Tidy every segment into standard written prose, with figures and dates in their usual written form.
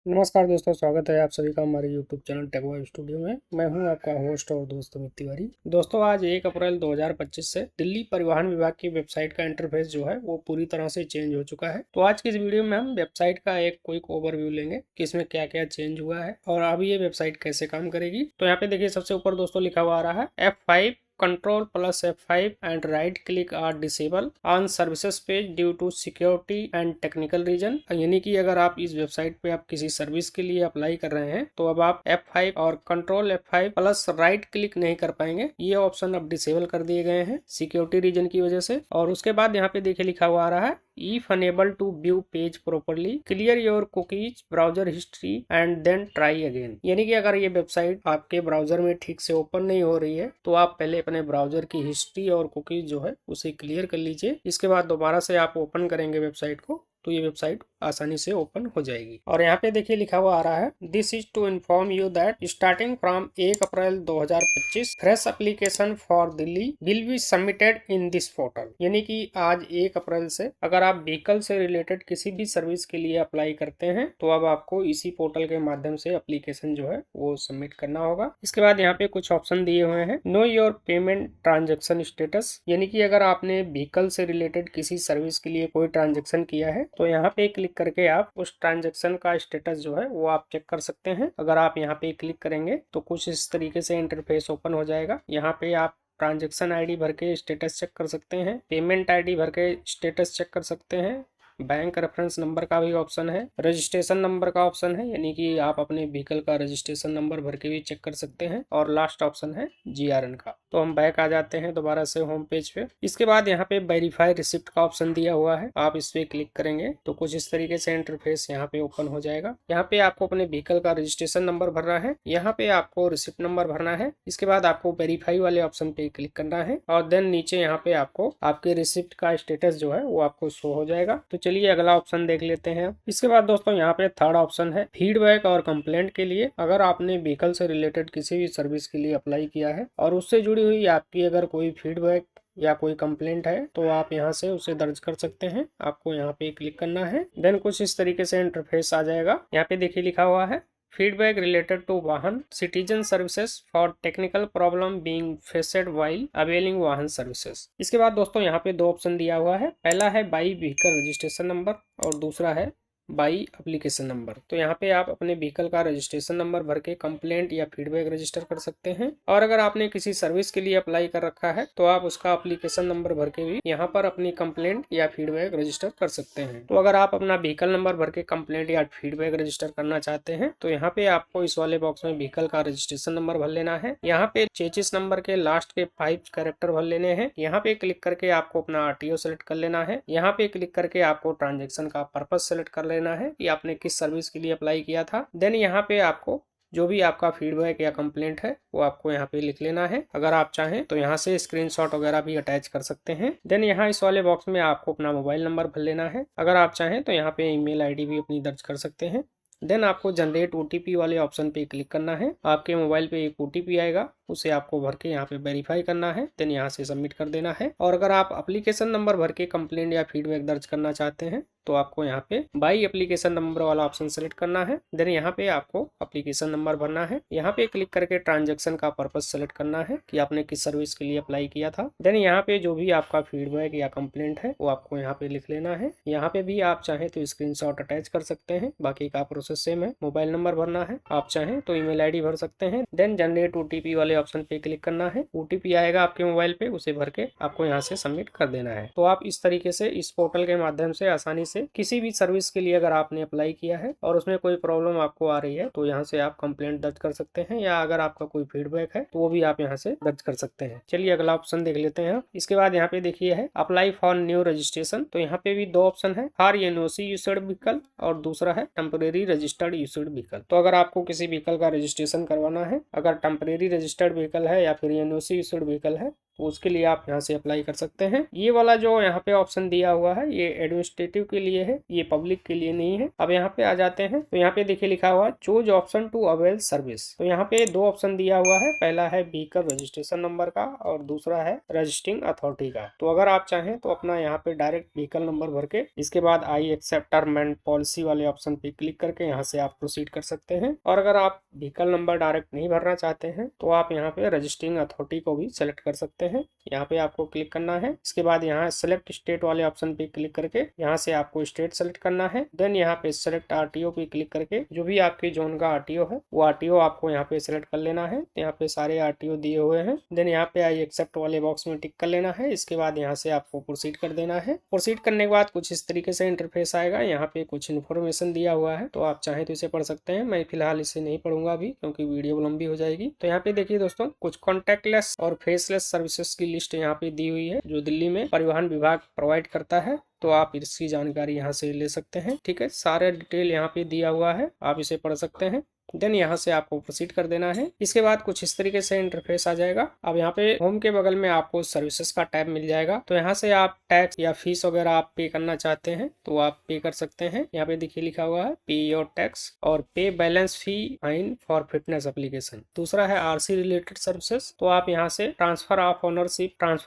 नमस्कार दोस्तों, स्वागत है आप सभी का हमारे YouTube channel tech vibe studio में। मैं हूं आपका होस्ट और दोस्त अमित तिवारी। दोस्तों, आज 1 अप्रैल 2025 से दिल्ली परिवहन विभाग की वेबसाइट का इंटरफेस जो है वो पूरी तरह से चेंज हो चुका है। तो आज की इस वीडियो में हम वेबसाइट का एक क्विक ओवरव्यू लेंगे कि इसमें क्या क्या चेंज हुआ है और अब ये वेबसाइट कैसे काम करेगी। तो यहाँ पे देखिए, सबसे ऊपर दोस्तों लिखा हुआ आ रहा है F5 Control plus F5 and right click are disable on services page due to security and technical reason। यानी कि अगर आप इस वेबसाइट पे आप किसी सर्विस के लिए अप्लाई कर रहे हैं तो अब आप F5 और control F5 plus right click नहीं कर पाएंगे। ये ऑप्शन अब डिसेबल कर दिए गए हैं सिक्योरिटी रीजन की वजह से। और उसके बाद यहाँ पे देखिए लिखा हुआ आ रहा है If unable to view page properly, clear your cookies, browser history and then try again। यानी कि अगर ये वेबसाइट आपके ब्राउजर में ठीक से ओपन नहीं हो रही है तो आप पहले अपने ब्राउजर की हिस्ट्री और कुकीज जो है उसे क्लियर कर लीजिए। इसके बाद दोबारा से आप ओपन करेंगे वेबसाइट को तो ये वेबसाइट आसानी से ओपन हो जाएगी। और यहाँ पे देखिए लिखा हुआ आ रहा है this is to inform you that starting from 1 April 2025 fresh application for Delhi will be submitted in this portal. यानी कि आज 1 अप्रैल से अगर आप व्हीकल से रिलेटेड किसी भी सर्विस के लिए अप्लाई करते हैं तो अब आपको इसी पोर्टल के माध्यम से एप्लीकेशन जो है वो सबमिट करना होगा। इसके बाद यहाँ पे कुछ ऑप्शन दिए हुए हैं। Know your payment transaction status, यानी कि अगर आपने व्हीकल से रिलेटेड किसी सर्विस के लिए कोई ट्रांजेक्शन किया है तो यहाँ पे क्लिक करके आप उस ट्रांजैक्शन का स्टेटस जो है वो आप चेक कर सकते हैं। अगर आप यहाँ पे क्लिक करेंगे तो कुछ इस तरीके से इंटरफेस ओपन हो जाएगा। यहाँ पे आप ट्रांजैक्शन आईडी भर के स्टेटस चेक कर सकते हैं, पेमेंट आईडी भर के स्टेटस चेक कर सकते हैं, बैंक रेफरेंस नंबर का भी ऑप्शन है, रजिस्ट्रेशन नंबर का ऑप्शन है, यानी कि आप अपने व्हीकल का रजिस्ट्रेशन नंबर भर के भी चेक कर सकते हैं, और लास्ट ऑप्शन है जीआरएन का। तो हम बैक आ जाते हैं दोबारा से होम पेज पे। इसके बाद यहाँ पे वेरीफाई रिसिप्ट का ऑप्शन दिया हुआ है, आप इस पे क्लिक करेंगे तो कुछ इस तरीके से इंटरफेस यहाँ पे ओपन हो जाएगा। यहाँ पे आपको अपने व्हीकल का रजिस्ट्रेशन नंबर भरना है, यहाँ पे आपको रिसिप्ट नंबर भरना है। इसके बाद आपको वेरीफाई वाले ऑप्शन पे क्लिक करना है और देन नीचे यहाँ पे आपको आपके रिसिप्ट का स्टेटस जो है वो आपको शो हो जाएगा। तो चलिए अगला ऑप्शन देख लेते हैं। इसके बाद दोस्तों यहाँ पे थर्ड ऑप्शन है फीडबैक और कंप्लेंट के लिए। अगर आपने व्हीकल से रिलेटेड किसी भी सर्विस के लिए अप्लाई किया है और उससे जुड़ी हुई आपकी अगर कोई फीडबैक या कोई कंप्लेंट है तो आप यहाँ से उसे दर्ज कर सकते हैं। आपको यहाँ पे क्लिक करना है, देन कुछ इस तरीके से इंटरफेस आ जाएगा। यहाँ पे देखिए लिखा हुआ है फीडबैक रिलेटेड टू वाहन citizen services for technical problem being faced while availing वाहन सर्विसेज। इसके बाद दोस्तों यहाँ पे दो ऑप्शन दिया हुआ है, पहला है बाई व्हीकल रजिस्ट्रेशन नंबर और दूसरा है बाई एप्लीकेशन नंबर। तो यहाँ पे आप अपने व्हीकल का रजिस्ट्रेशन नंबर भर के कंप्लेंट या फीडबैक रजिस्टर कर सकते हैं, और अगर आपने किसी सर्विस के लिए अप्लाई कर रखा है तो आप उसका एप्लीकेशन नंबर भर के भी यहाँ पर अपनी कंप्लेंट या फीडबैक रजिस्टर कर सकते हैं। तो अगर आप अपना व्हीकल नंबर भर के कंप्लेंट या फीडबैक रजिस्टर करना चाहते हैं तो यहाँ पे आपको इस वाले बॉक्स में व्हीकल का रजिस्ट्रेशन नंबर भर लेना है। यहाँ पे चेचिस नंबर के लास्ट के 5 कैरेक्टर भर लेने हैं। यहाँ पे क्लिक करके आपको अपना आरटीओ सेलेक्ट कर लेना है। यहाँ पे क्लिक करके आपको ट्रांजेक्शन का पर्पज सेलेक्ट कर लेना है कि आपने किस सर्विस के लिए अप्लाई किया था। देन यहाँ पे आपको जो भी आपका फीडबैक या कंप्लेंट है वो आपको यहाँ पे लिख लेना है। अगर आप चाहें तो यहाँ से स्क्रीनशॉट वगैरह भी अटैच कर सकते हैं। देन यहाँ इस वाले बॉक्स में आपको अपना मोबाइल नंबर भर लेना है। अगर आप चाहें तो यहाँ पे ईमेल आईडी भी अपनी दर्ज कर सकते हैं। देन आपको जनरेट ओटीपी वाले ऑप्शन पे क्लिक करना है। आपके मोबाइल पे एक ओटीपी आएगा, उसे आपको भर के यहाँ पे वेरीफाई करना है, देन यहाँ से सबमिट कर देना है। और अगर आप एप्लीकेशन नंबर भर के कंप्लेंट या फीडबैक दर्ज करना चाहते हैं तो आपको यहाँ पे बाई एप्लीकेशन नंबर वाला ऑप्शन सेलेक्ट करना है। देन यहाँ पे आपको एप्लीकेशन नंबर भरना है। यहाँ पे क्लिक करके ट्रांजेक्शन का पर्पज सेलेक्ट करना है कि आपने किस सर्विस के लिए अप्लाई किया था। देन यहाँ पे जो भी आपका फीडबैक या कंप्लेंट है वो आपको यहाँ पे लिख लेना है। यहाँ पे भी आप चाहें तो स्क्रीनशॉट अटैच कर सकते हैं, बाकी का प्रोसेस सेम है। मोबाइल नंबर भरना है, आप चाहें तो ईमेल आईडी भर सकते हैं। देन जनरेट ओटीपी वाले ऑप्शन पे क्लिक करना है। ओटीपी आएगा आपके मोबाइल पे, उसे भर के आपको यहाँ से सबमिट कर देना है। तो आप इस तरीके से इस पोर्टल के माध्यम से आसानी से किसी भी सर्विस के लिए अगर आपने अप्लाई किया है और उसमें कोई प्रॉब्लम आपको आ रही है तो यहाँ से आप कंप्लेंट दर्ज कर सकते हैं, या अगर आपका कोई फीडबैक है तो वो भी आप यहाँ से दर्ज कर सकते हैं। चलिए अगला ऑप्शन देख लेते हैं। इसके बाद यहाँ पे देखिए है अप्लाई फॉर न्यू रजिस्ट्रेशन। तो यहाँ पे भी दो ऑप्शन है, फॉर एनओसी यूज्ड व्हीकल और दूसरा है टेम्परेरी रजिस्टर्ड यूज्ड व्हीकल। तो अगर आपको किसी व्हीकल का रजिस्ट्रेशन करवाना है, अगर टेम्परेरी रजिस्टर्ड व्हीकल है या फिर एनओसी यूज्ड व्हीकल है, उसके लिए आप यहाँ से अप्लाई कर सकते हैं। ये वाला जो यहाँ पे ऑप्शन दिया हुआ है ये एडमिनिस्ट्रेटिव के लिए है, ये पब्लिक के लिए नहीं है। अब यहाँ पे आ जाते हैं तो यहाँ पे देखिए लिखा हुआ है choose option to avail service. तो यहाँ पे दो ऑप्शन दिया हुआ है, पहला है व्हीकल रजिस्ट्रेशन नंबर का और दूसरा है रजिस्टरिंग अथॉरिटी का। तो अगर आप चाहें तो अपना यहाँ पे डायरेक्ट व्हीकल नंबर भर के इसके बाद I accept term and policy वाले ऑप्शन पे क्लिक करके यहाँ से आप प्रोसीड कर सकते हैं। और अगर आप व्हीकल नंबर डायरेक्ट नहीं भरना चाहते हैं तो आप यहाँ पे रजिस्टरिंग अथॉरिटी को भी सेलेक्ट कर सकते हैं। यहाँ पे आपको क्लिक करना है। इसके बाद यहाँ सेलेक्ट स्टेट वाले ऑप्शन पे क्लिक करके यहाँ से आपको स्टेट सेलेक्ट करना है। देन यहाँ पे सेलेक्ट आरटीओ पे क्लिक करके जो भी आपके जोन का आरटीओ है वो आरटीओ आपको यहाँ पे सेलेक्ट कर लेना है। यहाँ पे सारे आरटीओ दिए हुए हैं। देन यहाँ पे आई एक्सेप्ट वाले बॉक्स में टिक कर लेना है। इसके बाद यहाँ से आपको प्रोसीड कर देना है। प्रोसीड करने के बाद कुछ इस तरीके से इंटरफेस आएगा। यहाँ पे कुछ इन्फॉर्मेशन दिया हुआ है तो आप चाहें तो इसे पढ़ सकते हैं। मैं फिलहाल इसे नहीं पढ़ूंगा अभी क्योंकि वीडियो लंबी हो जाएगी। तो यहाँ पे देखिए दोस्तों कुछ कॉन्टेक्टलेस और फेसलेस सर्विसेज की लिस्ट यहाँ पे दी हुई है जो दिल्ली में परिवहन विभाग प्रोवाइड करता है। तो आप इसकी जानकारी यहाँ से ले सकते हैं। ठीक है, सारे डिटेल यहाँ पे दिया हुआ है, आप इसे पढ़ सकते हैं। देन यहाँ से आपको प्रोसीड कर देना है। इसके बाद कुछ इस तरीके से इंटरफेस आ जाएगा। अब यहाँ पे होम के बगल में आपको सर्विसेज का टैब मिल जाएगा। तो यहाँ से आप टैक्स या फीस वगैरह आप पे करना चाहते हैं तो आप पे कर सकते हैं। यहाँ पे देखिए लिखा हुआ है पे योर टैक्स और पे balance fee fine for fitness application. दूसरा है आरसी रिलेटेड सर्विसेज। तो आप यहाँ से ट्रांसफर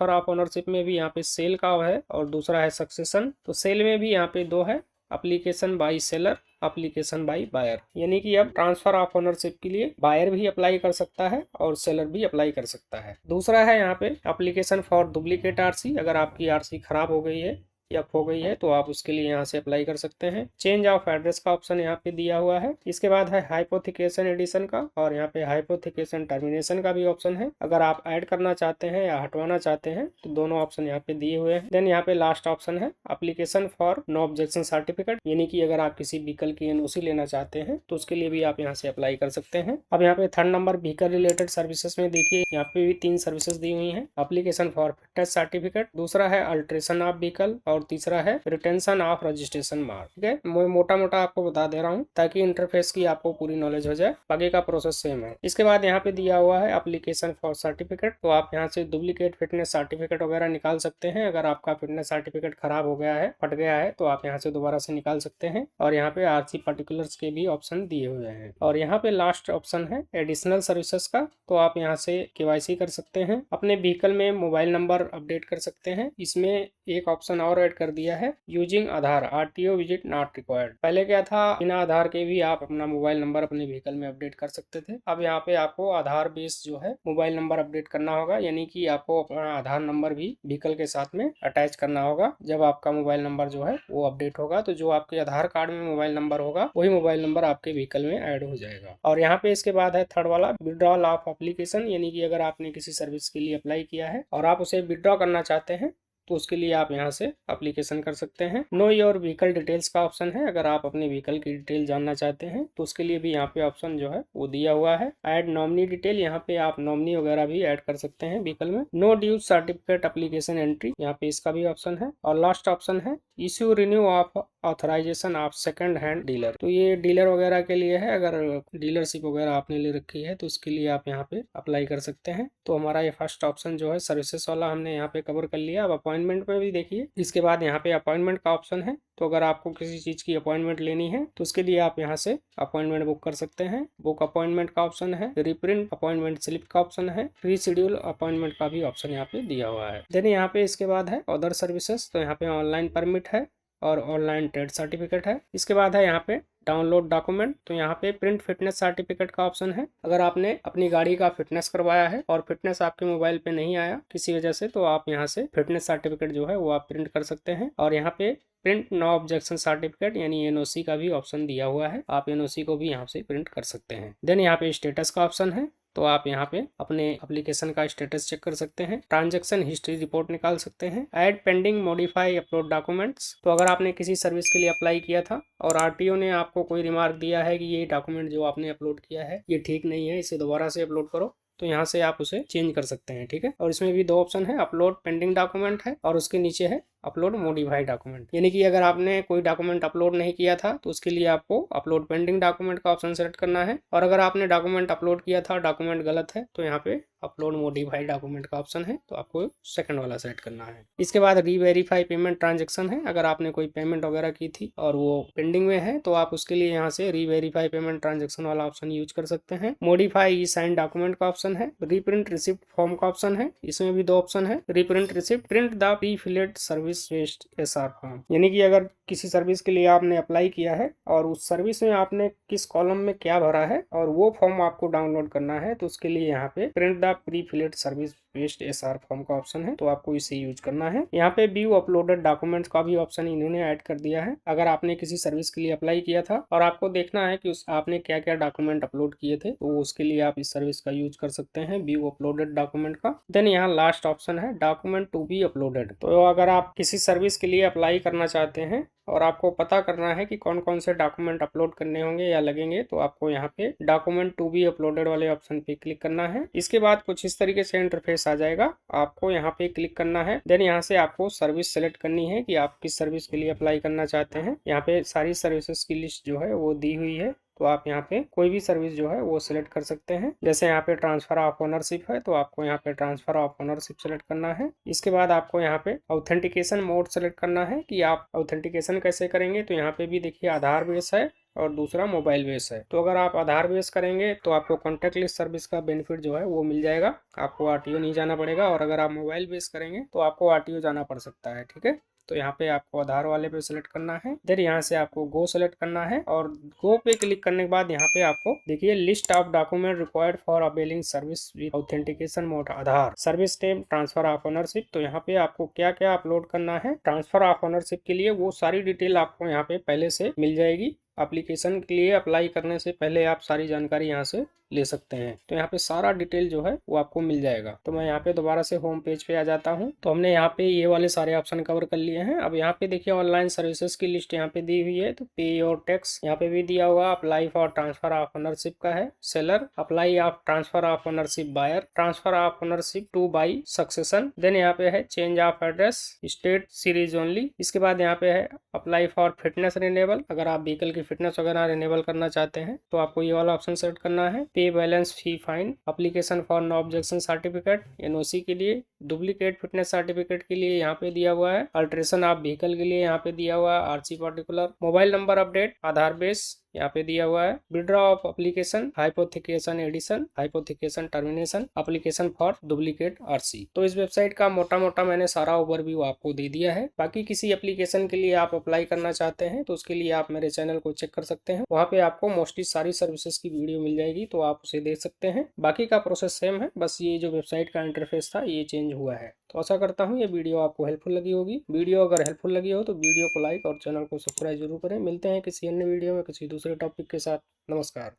ऑफ ओनरशिप में भी यहाँ पे सेल का है और दूसरा है सक्सेशन। तो सेल में भी यहाँ पे दो है, application by seller, application by buyer. यानी कि अब ट्रांसफर ऑफ ओनरशिप के लिए बायर भी अप्लाई कर सकता है और सेलर भी अप्लाई कर सकता है। दूसरा है यहाँ पे एप्लीकेशन फॉर डुप्लीकेट आरसी। अगर आपकी आरसी खराब हो गई है या खो गई है तो आप उसके लिए यहाँ से अप्लाई कर सकते हैं। चेंज ऑफ एड्रेस का ऑप्शन यहाँ पे दिया हुआ है। इसके बाद है हाइपोथिकेशन एडिशन का और यहाँ पे हाइपोथिकेशन टर्मिनेशन का भी ऑप्शन है। अगर आप ऐड करना चाहते हैं या हटवाना चाहते हैं तो दोनों ऑप्शन यहाँ पे दिए हुए हैं। देन यहाँ पे लास्ट ऑप्शन है application for no objection certificate, यानी कि अगर आप किसी व्हीकल की एनओसी लेना चाहते हैं तो उसके लिए भी आप यहाँ से अप्लाई कर सकते हैं। अब यहाँ पे third number vehicle related services में देखिए यहाँ पे भी 3 सर्विसेज दी हुई है। एप्लीकेशन फॉर फिटनेस सर्टिफिकेट, दूसरा है अल्ट्रेशन ऑफ व्हीकल और तीसरा है रिटेंशन ऑफ रजिस्ट्रेशन मार्क। ठीक है, मैं मोटा मोटा आपको बता दे रहा हूँ ताकि इंटरफेस की आपको पूरी नॉलेज हो जाए। बाकी का प्रोसेस सेम है। इसके बाद यहाँ पे दिया हुआ है एप्लीकेशन फॉर सर्टिफिकेट। तो आप यहाँ से डुप्लीकेट फिटनेस सर्टिफिकेट वगैरह निकाल सकते हैं। अगर आपका फिटनेस सर्टिफिकेट खराब हो गया है, फट गया है, तो आप यहाँ से दोबारा से निकाल सकते हैं। और यहाँ पे आरसी पर्टिकुलर्स के भी ऑप्शन दिए हुए हैं। और यहाँ पे लास्ट ऑप्शन है एडिशनल सर्विसेज का। तो आप यहाँ से केवाईसी कर सकते हैं, अपने व्हीकल में मोबाइल नंबर अपडेट कर सकते हैं। इसमें एक ऑप्शन और ऐड कर दिया है using Aadhaar, RTO visit not required. पहले क्या था, बिना आधार के भी आप अपना मोबाइल नंबर अपने व्हीकल में अपडेट कर सकते थे। अब यहाँ पे आपको आधार बेस जो है मोबाइल नंबर अपडेट करना होगा, यानी कि आपको अपना आधार नंबर भी व्हीकल के साथ में अटैच करना होगा। जब आपका मोबाइल नंबर जो है वो अपडेट होगा तो जो आपके आधार कार्ड में मोबाइल नंबर होगा वही मोबाइल नंबर आपके व्हीकल में ऐड हो जाएगा। और यहाँ पे इसके बाद है थर्ड वाला विड्रॉल ऑफ एप्लीकेशन, यानी कि अगर आपने किसी सर्विस के लिए अप्लाई किया है और आप उसे विड्रॉ करना चाहते हैं तो उसके लिए आप यहाँ से एप्लीकेशन कर सकते हैं। नो योर व्हीकल डिटेल्स का ऑप्शन है। अगर आप अपने व्हीकल की डिटेल जानना चाहते हैं तो उसके लिए भी यहाँ पे ऑप्शन जो है वो दिया हुआ है। ऐड नॉमिनी डिटेल, यहाँ पे आप नॉमिनी वगैरह भी ऐड कर सकते हैं व्हीकल में। No dues certificate application entry, यहाँ पे इसका भी ऑप्शन है। और लास्ट ऑप्शन है issue renew of authorisation of second hand dealer. तो ये डीलर वगैरह के लिए है। अगर डीलरशिप वगैरह आपने ले रखी है तो उसके लिए आप यहाँ पे अप्लाई कर सकते हैं। तो हमारा ये फर्स्ट ऑप्शन जो है सर्विसेज वाला हमने यहाँ पे कवर कर लिया। अब अपॉइंटमेंट में भी देखिए, इसके बाद यहाँ पे अपॉइंटमेंट का ऑप्शन है। तो अगर आपको किसी चीज की अपॉइंटमेंट लेनी है तो उसके लिए आप यहाँ से अपॉइंटमेंट बुक कर सकते हैं। बुक अपॉइंटमेंट का ऑप्शन है, रिप्रिंट अपॉइंटमेंट स्लिप का ऑप्शन है, प्री शेड्यूल अपॉइंटमेंट का भी ऑप्शन यहाँ पे दिया हुआ है। देन यहाँ पे इसके बाद है अदर सर्विसेज। तो यहाँ पे ऑनलाइन परमिट है और ऑनलाइन ट्रेड सर्टिफिकेट है। इसके बाद है यहाँ पे डाउनलोड डॉक्यूमेंट। तो यहाँ पे प्रिंट फिटनेस सर्टिफिकेट का ऑप्शन है। अगर आपने अपनी गाड़ी का फिटनेस करवाया है और फिटनेस आपके मोबाइल पे नहीं आया किसी वजह से, तो आप यहाँ से फिटनेस सर्टिफिकेट जो है वो आप प्रिंट कर सकते हैं। और यहाँ पे प्रिंट नो ऑब्जेक्शन सर्टिफिकेट यानी एनओसी का भी ऑप्शन दिया हुआ है। आप एनओसी को भी यहाँ से प्रिंट कर सकते हैं। देन यहाँ पे स्टेटस का ऑप्शन है। तो आप यहाँ पे अपने एप्लीकेशन का स्टेटस चेक कर सकते हैं। ट्रांजैक्शन हिस्ट्री रिपोर्ट निकाल सकते हैं। Add pending modify upload documents. तो अगर आपने किसी सर्विस के लिए अप्लाई किया था और आरटीओ ने आपको कोई रिमार्क दिया है कि ये डॉक्यूमेंट जो आपने अपलोड किया है ये ठीक नहीं है, इसे दोबारा से अपलोड करो, तो यहाँ से आप उसे चेंज कर सकते हैं। ठीक है, और इसमें भी 2 ऑप्शन है, अपलोड पेंडिंग डॉक्यूमेंट है और उसके नीचे है अपलोड मॉडिफाइड डॉक्यूमेंट, यानी कि अगर आपने कोई डॉक्यूमेंट अपलोड नहीं किया था तो उसके लिए आपको अपलोड पेंडिंग डॉक्यूमेंट का ऑप्शन सेलेक्ट करना है, और अगर आपने डॉक्यूमेंट अपलोड किया था डॉक्यूमेंट गलत है तो यहाँ पे अपलोड मॉडिफाइड डॉक्यूमेंट का ऑप्शन है, तो आपको सेकंड वाला सेलेक्ट करना है। इसके बाद रीवेरीफाई पेमेंट ट्रांजेक्शन है, अगर आपने कोई पेमेंट वगैरह की थी और वो पेंडिंग में है तो आप उसके लिए यहाँ से रीवेरीफाई पेमेंट ट्रांजेक्शन वाला ऑप्शन यूज कर सकते हैं। मॉडिफाई ई साइन डॉक्यूमेंट का ऑप्शन है। रीप्रिंट रिसिप्ट फॉर्म का ऑप्शन है, इसमें भी 2 ऑप्शन है। Reprint receipt, print the prefilled service based SR form, यानी कि अगर किसी सर्विस के लिए आपने अप्लाई किया है और उस सर्विस में आपने किस कॉलम में क्या भरा है और वो फॉर्म आपको डाउनलोड करना है, तो उसके लिए यहाँ पे print the prefilled service based SR form का ऑप्शन है, तो आपको इसे यूज करना है। यहाँ पे व्यू अपलोडेड डॉक्यूमेंट्स का भी ऑप्शन इन्होंने ऐड कर दिया है। अगर आपने किसी सर्विस के लिए अप्लाई किया था और आपको देखना है कि आपने क्या क्या डॉक्यूमेंट अपलोड किए थे, तो उसके लिए आप इस सर्विस का यूज कर सकते हैं, व्यू अपलोडेड डॉक्यूमेंट का। देन यहाँ लास्ट ऑप्शन है डॉक्यूमेंट टू बी अपलोडेड। तो अगर आप किसी सर्विस के लिए अप्लाई करना चाहते हैं और आपको पता करना है कि कौन कौन से डॉक्यूमेंट अपलोड करने होंगे या लगेंगे, तो आपको यहाँ पे डॉक्यूमेंट टू बी अपलोडेड वाले ऑप्शन पे क्लिक करना है। इसके बाद कुछ इस तरीके से इंटरफेस आ जाएगा, आपको यहाँ पे क्लिक करना है। देन यहाँ से आपको सर्विस सेलेक्ट करनी है कि आप किस सर्विस के लिए अप्लाई करना चाहते हैं। यहाँ पे सारी सर्विसेज की लिस्ट जो है वो दी हुई है, तो आप यहाँ पे कोई भी सर्विस जो है वो सिलेक्ट कर सकते हैं। जैसे यहाँ पे ट्रांसफर ऑफ ओनरशिप है तो आपको यहाँ पे ट्रांसफर ऑफ ओनरशिप सेलेक्ट करना है। इसके बाद आपको यहाँ पे ऑथेंटिकेशन मोड सेलेक्ट करना है कि आप ऑथेंटिकेशन कैसे करेंगे, तो यहाँ पे भी देखिए आधार बेस है और दूसरा मोबाइल बेस है। तो अगर आप आधार बेस करेंगे तो आपको कॉन्टैक्ट लिस्ट सर्विस का बेनिफिट जो है वो मिल जाएगा, आपको आरटीओ नहीं जाना पड़ेगा, और अगर आप मोबाइल बेस करेंगे तो आपको आरटीओ जाना पड़ सकता है। ठीक है, तो यहाँ पे आपको आधार वाले पे सिलेक्ट करना है। देन यहाँ से आपको गो सेलेक्ट करना है, और गो पे क्लिक करने के बाद यहाँ पे आपको देखिए list of document required for availing service with authentication mode Aadhaar service time transfer of ownership. तो यहाँ पे आपको क्या क्या अपलोड करना है ट्रांसफर ऑफ ओनरशिप के लिए, वो सारी डिटेल आपको यहाँ पे पहले से मिल जाएगी। एप्लीकेशन के लिए अप्लाई करने से पहले आप सारी जानकारी यहाँ से ले सकते हैं, तो यहाँ पे सारा डिटेल जो है वो आपको मिल जाएगा। तो मैं यहाँ पे दोबारा से होम पेज पे आ जाता हूँ। तो हमने यहाँ पे ये वाले सारे ऑप्शन कवर कर लिए हैं। अब यहाँ पे देखिए ऑनलाइन सर्विसेज की लिस्ट यहाँ पे दी हुई है, तो पे योर टैक्स यहाँ पे भी दिया हुआ, apply for transfer of ownership का है, seller apply of transfer of ownership buyer, transfer of ownership to by succession. Then यहाँ पे है change of address state series only. इसके बाद यहाँ पे है अप्लाई फॉर फिटनेस रिन्यूएबल, अगर आप व्हीकल की फिटनेस वगैरह रिन्यूएबल करना चाहते हैं तो आपको ये वाला ऑप्शन सेलेक्ट करना है। Pay balance fee fine, application for no objection certificate NOC के लिए, डुप्लीकेट फिटनेस सर्टिफिकेट के लिए यहाँ पे दिया हुआ है, अल्ट्रेशन ऑफ व्हीकल के लिए यहाँ पे दिया हुआ है RC particular, mobile number update, Aadhaar base यहाँ पे दिया हुआ है, withdraw of application, hypothecation addition, hypothecation termination, application for duplicate RC. तो इस वेबसाइट का मोटा मोटा मैंने सारा ओवरव्यू आपको दे दिया है। बाकी किसी एप्लीकेशन के लिए आप अप्लाई करना चाहते हैं तो उसके लिए आप मेरे चैनल को चेक कर सकते हैं, वहाँ पे आपको मोस्टली सारी सर्विसेज की वीडियो मिल जाएगी, तो आप उसे देख सकते हैं। बाकी का प्रोसेस सेम है, बस ये जो वेबसाइट का इंटरफेस था ये चेंज हुआ है। तो आशा करता हूँ ये वीडियो आपको हेल्पफुल लगी होगी। वीडियो अगर हेल्पफुल लगी हो तो वीडियो को लाइक और चैनल को सब्सक्राइब जरूर करें। मिलते हैं किसी अन्य वीडियो में किसी दूसरे टॉपिक के साथ। नमस्कार।